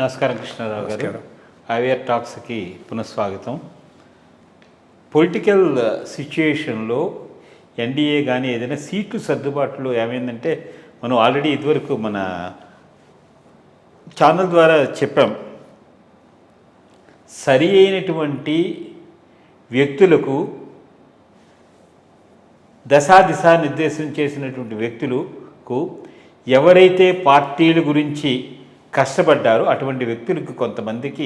నమస్కారం కృష్ణారావు గారు. అవేర్ టాక్స్కి పునఃస్వాగతం. పొలిటికల్ సిచ్యుయేషన్లో ఎన్డీఏ కానీ ఏదైనా సీట్లు సర్దుబాటులో ఏమైందంటే మనం ఆల్రెడీ ఇదివరకు మన ఛానల్ ద్వారా చెప్పాం. సరి అయినటువంటి వ్యక్తులకు దశా నిర్దేశం చేసినటువంటి వ్యక్తులకు ఎవరైతే పార్టీల గురించి కష్టపడ్డారో అటువంటి వ్యక్తులకు కొంతమందికి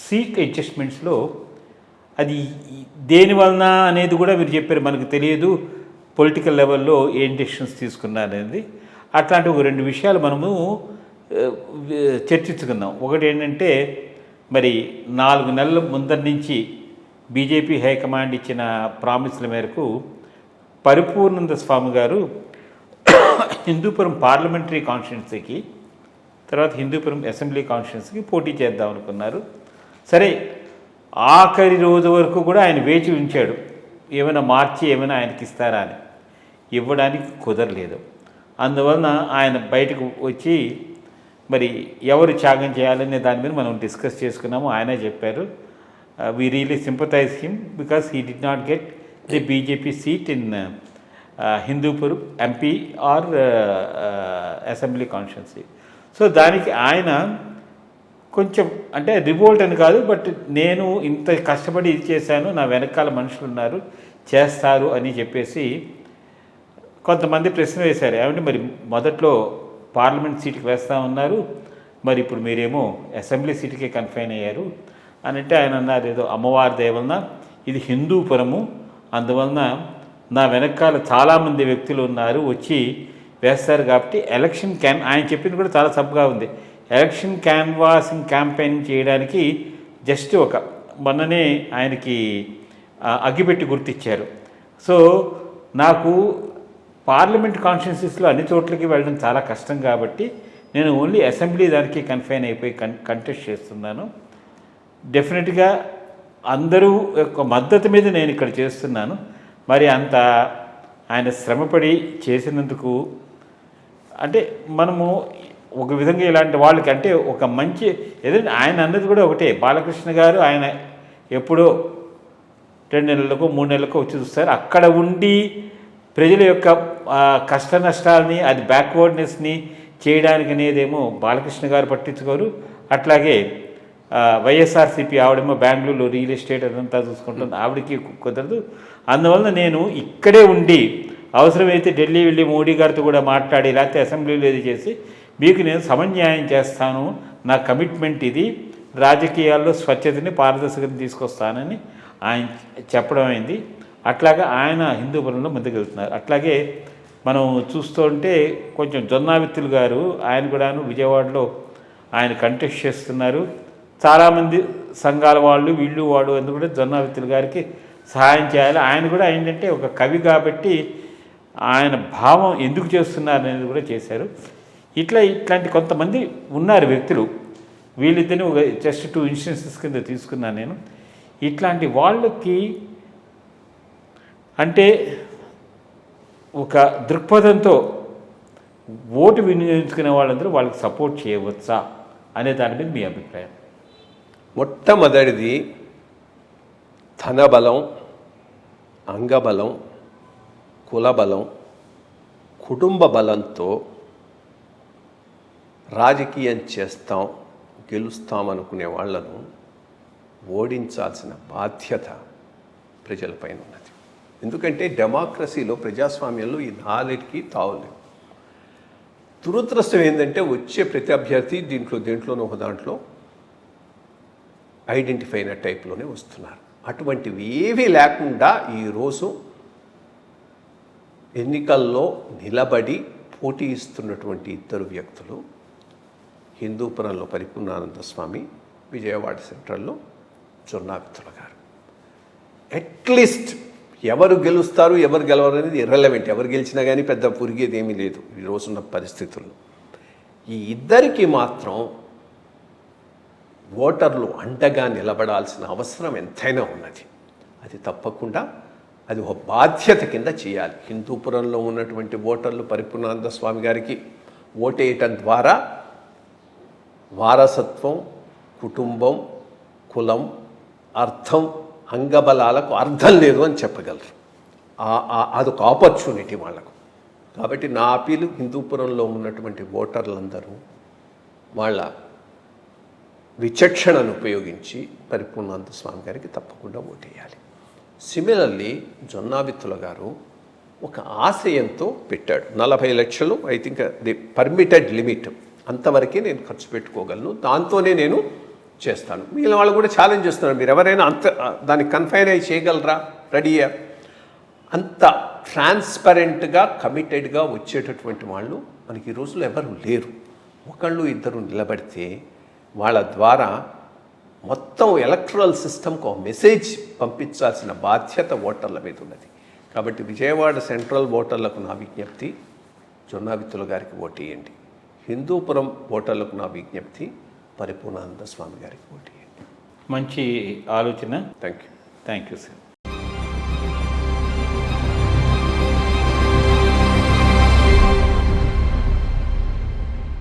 సీట్ అడ్జస్ట్మెంట్స్లో అది దేనివలన అనేది కూడా మీరు చెప్పారు, మనకు తెలియదు పొలిటికల్ లెవెల్లో ఏం డెసిషన్స్ తీసుకున్నారనేది. అట్లాంటి ఒక రెండు విషయాలు మనము చర్చించుకుందాం. ఒకటి ఏంటంటే, మరి 4 నెలల ముందర నుంచి బీజేపీ హైకమాండ్ ఇచ్చిన ప్రామిస్ల మేరకు పరిపూర్ణానంద స్వామి గారు హిందూపురం పార్లమెంటరీ కాన్స్టిట్యున్సీకి, తర్వాత హిందూపురం అసెంబ్లీ కాన్స్టిట్యున్సీకి పోటీ చేద్దాం అనుకున్నారు. సరే, ఆఖరి రోజు వరకు కూడా ఆయన వేచి ఉంచాడు, ఏమైనా మార్చి ఏమైనా ఆయనకి ఇస్తారా అని. ఇవ్వడానికి కుదరలేదు. అందువలన ఆయన బయటకు వచ్చి మరి ఎవరు త్యాగం చేయాలనే దాని మీద మనం డిస్కస్ చేసుకున్నాము. ఆయనే చెప్పారు, we really sympathize him because he did not get the BJP seat in Hindupur MP are assembly constituency. So దానికి ఆయన కొంచెం అంటే రివోల్ట్ అని కాదు, బట్ నేను ఇంత కష్టపడి ఇది చేశాను, నా వెనకాల మనుషులు ఉన్నారు చేస్తారు అని చెప్పేసి కొంతమంది ప్రశ్న వేశారు. ఏమంటే మరి మొదట్లో పార్లమెంట్ సీటుకి వేస్తూ ఉన్నారు, మరి ఇప్పుడు మీరేమో అసెంబ్లీ సీటుకే కన్ఫైన్ అయ్యారు అని అంటే ఆయన అన్నారు, ఏదో అమ్మవారి దేవలన ఇది హిందూపురము, అందువలన నా వెనకాల చాలామంది వ్యక్తులు ఉన్నారు వచ్చి వేస్తారు కాబట్టి ఎలక్షన్ ఆయన చెప్పింది కూడా చాలా సబ్గా ఉంది. ఎలక్షన్ క్యాన్వాసింగ్ క్యాంపెయిన్ చేయడానికి జస్ట్ మొన్ననే ఆయనకి అగ్గిపెట్టి గుర్తిచ్చారు. సో నాకు పార్లమెంట్ కాన్స్టిట్యున్సీస్లో అన్ని చోట్లకి వెళ్ళడం చాలా కష్టం కాబట్టి నేను ఓన్లీ అసెంబ్లీ దానికి కన్ఫైన్ అయిపోయి కంటెస్ట్ చేస్తున్నాను. డెఫినెట్గా అందరూ యొక్క మద్దతు మీద నేను ఇక్కడ చేస్తున్నాను. మరి అంత ఆయన శ్రమపడి చేసినందుకు అంటే మనము ఒక విధంగా ఇలాంటి వాళ్ళకి అంటే ఒక మంచి ఏదంటే ఆయన అన్నది కూడా ఒకటే, బాలకృష్ణ గారు ఆయన ఎప్పుడో 2 నెలలకు 3 నెలలకు వచ్చి చూస్తారు. అక్కడ ఉండి ప్రజల యొక్క కష్ట నష్టాలని అది బ్యాక్వర్డ్నెస్ని చేయడానికి అనేదేమో బాలకృష్ణ గారు పట్టించుకోరు. అట్లాగే వైఎస్ఆర్సీపీ ఆవిడేమో బెంగళూరులో రియల్ ఎస్టేట్ అదంతా చూసుకుంటుంది, ఆవిడకి కుదరదు. అందువలన నేను ఇక్కడే ఉండి అవసరమైతే ఢిల్లీ వెళ్ళి మోడీ గారితో కూడా మాట్లాడి లేకపోతే అసెంబ్లీలో ఇది చేసి మీకు నేను సమన్యాయం చేస్తాను, నా కమిట్మెంట్ ఇది, రాజకీయాల్లో స్వచ్ఛతని పారదర్శకతని తీసుకొస్తానని ఆయన చెప్పడం అయింది. అట్లాగా ఆయన హిందూపురంలో ముందుకెళ్తున్నారు. అట్లాగే మనం చూస్తుంటే కొంచెం జొన్నావిత్తులు గారు ఆయన కూడాను విజయవాడలో ఆయన కంటెస్ట్ చేస్తున్నారు. చాలామంది సంఘాల వాళ్ళు వీళ్ళు వాడు అందుకు కూడా జొన్నావిత్తులు గారికి సహాయం చేయాలి. ఆయన కూడా ఏంటంటే ఒక కవి కాబట్టి ఆయన భావం ఎందుకు చేస్తున్నారు అనేది కూడా చేశారు. ఇట్లాంటి కొంతమంది ఉన్నారు వ్యక్తులు. వీళ్ళిద్దరిని ఒక జస్ట్ 2 ఇన్స్టెన్సెస్ కింద తీసుకున్నాను నేను. ఇట్లాంటి వాళ్ళకి అంటే ఒక దృక్పథంతో ఓటు వినియోగించుకునే వాళ్ళందరూ వాళ్ళకి సపోర్ట్ చేయవచ్చా అనే దాని మీద మీ అభిప్రాయం? మొట్టమొదటిది ధనబలం, అంగబలం, కులబలం, కుటుంబ బలంతో రాజకీయం చేస్తాం, గెలుస్తామనుకునే వాళ్లను ఓడించాల్సిన బాధ్యత ప్రజలపైన ఉన్నది. ఎందుకంటే డెమోక్రసీలో, ప్రజాస్వామ్యంలో ఈ 4కి తావులేవు. దురదృష్టం ఏంటంటే వచ్చే ప్రతి అభ్యర్థి దేంట్లోనో ఒక దాంట్లో ఐడెంటిఫై అయిన టైప్లోనే వస్తున్నారు. అటువంటివి ఏవీ లేకుండా ఈరోజు ఎన్నికల్లో నిలబడి పోటీ ఇస్తున్నటువంటి 2 వ్యక్తులు హిందూపురంలో పరిపూర్ణానంద స్వామి, విజయవాడ సెంట్రల్లో జొన్నావిత్తుల గారు. అట్లీస్ట్ ఎవరు గెలుస్తారు ఎవరు గెలవరు అనేది ఇర్రెలవెంట్. ఎవరు గెలిచినా కానీ పెద్ద పురిగేది ఏమీ లేదు ఈ రోజున్న పరిస్థితుల్లో. ఈ ఇద్దరికి మాత్రం ఓటర్లు అండగా నిలబడాల్సిన అవసరం ఎంతైనా ఉన్నది. అది తప్పకుండా అది ఒక బాధ్యత కింద చేయాలి. హిందూపురంలో ఉన్నటువంటి ఓటర్లు పరిపూర్ణానంద స్వామి గారికి ఓటేయటం ద్వారా వారసత్వం, కుటుంబం, కులం, అర్థం, అంగబలాలకు అర్థం లేదు అని చెప్పగలరు. అదొక ఆపర్చునిటీ వాళ్ళకు. కాబట్టి నా అపీలు హిందూపురంలో ఉన్నటువంటి ఓటర్లందరూ వాళ్ళ విచక్షణను ఉపయోగించి పరిపూర్ణానంద స్వామి గారికి తప్పకుండా ఓటేయాలి. సిమిలర్లీ జొన్నావిత్తుల గారు ఒక ఆశయంతో పెట్టాడు. 40 లక్షలు I think the permitted limit, అంతవరకే నేను ఖర్చు పెట్టుకోగలను, దాంతోనే నేను చేస్తాను. మిగిలిన వాళ్ళు కూడా ఛాలెంజ్ చేస్తున్నారు, మీరు ఎవరైనా దానికి కన్ఫైన్ అయ్యి చేయగలరా, రెడీయా? అంత ట్రాన్స్పరెంట్గా కమిటెడ్గా వచ్చేటటువంటి వాళ్ళు మనకి ఈ రోజుల్లో ఎవరు లేరు. ఒకళ్ళు ఇద్దరు నిలబడితే వాళ్ళ ద్వారా మొత్తం ఎలక్ట్రల్ సిస్టమ్కి ఒక మెసేజ్ పంపించాల్సిన బాధ్యత ఓటర్ల మీద ఉన్నది. కాబట్టి విజయవాడ సెంట్రల్ ఓటర్లకు నా విజ్ఞప్తి, జొన్నావిత్తుల గారికి ఓటేయండి. హిందూపురం ఓటర్లకు నా విజ్ఞప్తి, పరిపూర్ణానంద స్వామి గారికి ఓటేయండి. మంచి ఆలోచన. Thank you. Thank you sir.